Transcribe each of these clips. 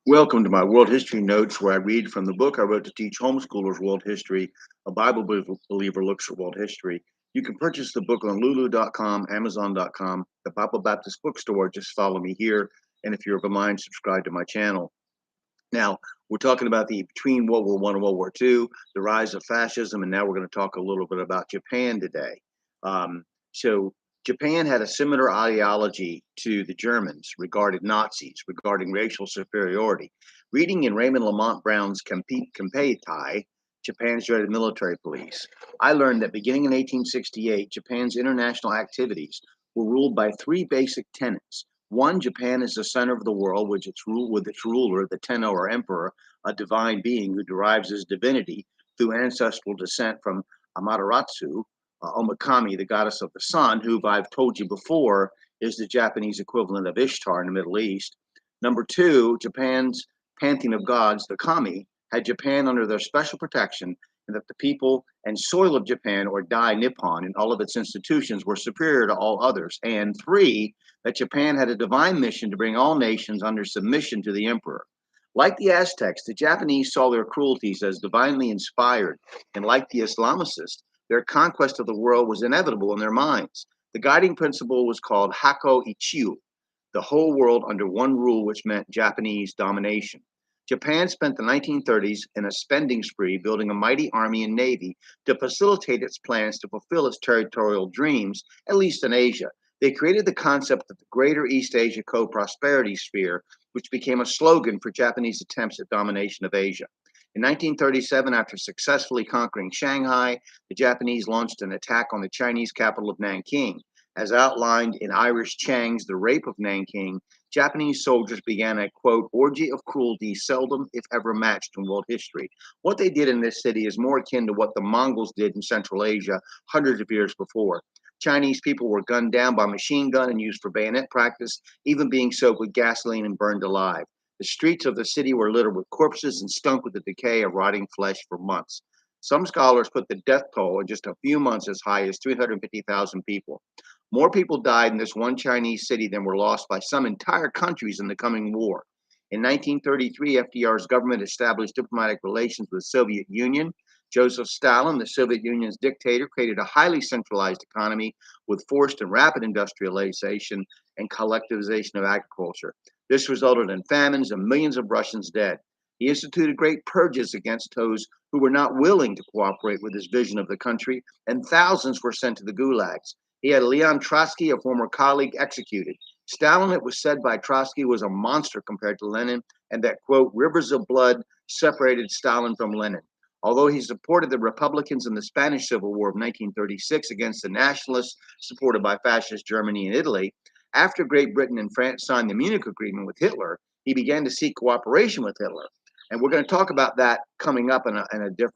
Welcome to my World History Notes, where I read from the book I wrote to teach homeschoolers world history. A Bible believer looks at world history. You can purchase the book on lulu.com, amazon.com, the Bible Baptist bookstore. Just follow me here. And if you're of a mind, subscribe to my channel. Now, we're talking about the between World War I and World War II, the rise of fascism, and now we're going to talk a little bit about Japan today. So Japan had a similar ideology to the Germans regarding Nazis, regarding racial superiority. Reading in Raymond Lamont Brown's Kempeitai, Japan's Dreaded Military Police, I learned that beginning in 1868, Japan's international activities were ruled by three basic tenets. One, Japan is the center of the world, with its ruler, the Tenno or emperor, a divine being who derives his divinity through ancestral descent from Amaterasu, Omikami, the goddess of the sun, who I've told you before is the Japanese equivalent of Ishtar in the Middle East. Number two, Japan's pantheon of gods, the kami, had Japan under their special protection, and that the people and soil of Japan, or Dai Nippon, and all of its institutions were superior to all others. And three, that Japan had a divine mission to bring all nations under submission to the emperor. Like the Aztecs, the Japanese saw their cruelties as divinely inspired, and like the Islamicists, their conquest of the world was inevitable in their minds. The guiding principle was called Hako Ichiu, the whole world under one rule, which meant Japanese domination. Japan spent the 1930s in a spending spree building a mighty army and navy to facilitate its plans to fulfill its territorial dreams, at least in Asia. They created the concept of the Greater East Asia Co-Prosperity Sphere, which became a slogan for Japanese attempts at domination of Asia. In 1937, after successfully conquering Shanghai, the Japanese launched an attack on the Chinese capital of Nanking. As outlined in Irish Chang's The Rape of Nanking, Japanese soldiers began a, quote, orgy of cruelty seldom, if ever, matched in world history. What they did in this city is more akin to what the Mongols did in Central Asia hundreds of years before. Chinese people were gunned down by machine gun and used for bayonet practice, even being soaked with gasoline and burned alive. The streets of the city were littered with corpses and stunk with the decay of rotting flesh for months. Some scholars put the death toll in just a few months as high as 350,000 people. More people died in this one Chinese city than were lost by some entire countries in the coming war. In 1933, FDR's government established diplomatic relations with the Soviet Union. Joseph Stalin, the Soviet Union's dictator, created a highly centralized economy with forced and rapid industrialization and collectivization of agriculture. This resulted in famines and millions of Russians dead. He instituted great purges against those who were not willing to cooperate with his vision of the country, and thousands were sent to the gulags. He had Leon Trotsky, a former colleague, executed. Stalin, it was said by Trotsky, was a monster compared to Lenin, and that, quote, rivers of blood separated Stalin from Lenin. Although he supported the Republicans in the Spanish Civil War of 1936 against the nationalists supported by fascist Germany and Italy, after Great Britain and France signed the Munich Agreement with Hitler, he began to seek cooperation with Hitler. And we're going to talk about that coming up in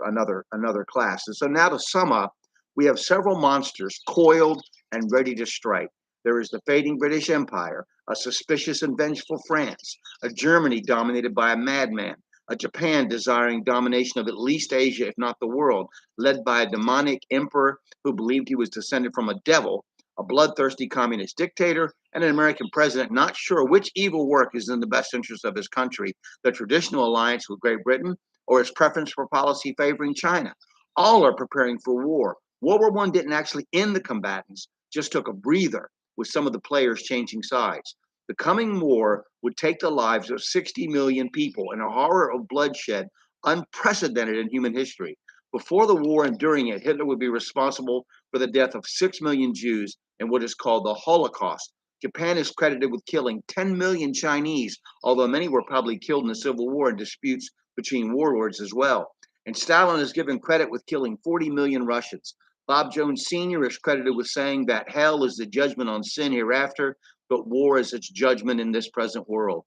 another class. And so now to sum up, we have several monsters coiled and ready to strike. There is the fading British Empire, a suspicious and vengeful France, a Germany dominated by a madman, a Japan desiring domination of at least Asia, if not the world, led by a demonic emperor who believed he was descended from a devil, a bloodthirsty communist dictator, and an American president not sure which evil work is in the best interest of his country, the traditional alliance with Great Britain or his preference for policy favoring China. All are preparing for war. World War I didn't actually end the combatants, just took a breather with some of the players changing sides. The coming war would take the lives of 60 million people in a horror of bloodshed unprecedented in human history. Before the war and during it, Hitler would be responsible for the death of 6 million Jews in what is called the Holocaust. Japan is credited with killing 10 million Chinese, although many were probably killed in the Civil War and disputes between warlords as well. And Stalin is given credit with killing 40 million Russians. Bob Jones Sr. is credited with saying that hell is the judgment on sin hereafter, but war is its judgment in this present world.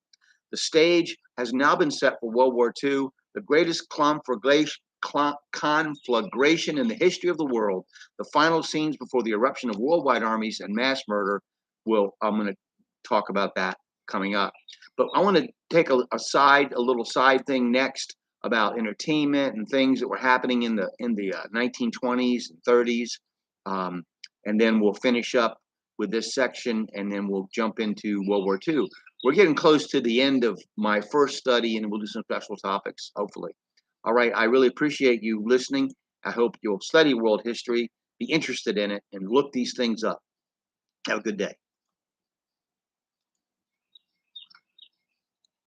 The stage has now been set for World War II, the greatest conflagration in the history of the world. The final scenes before the eruption of worldwide armies and mass murder I'm going to talk about that coming up. But I want to take a little side thing next about entertainment and things that were happening in the 1920s and 30s, and then we'll finish up with this section, and then we'll jump into World War II. we're getting close to the end of my first study, and we'll do some special topics, hopefully. All right, I really appreciate you listening. I hope you'll study world history, be interested in it, and look these things up. Have a good day.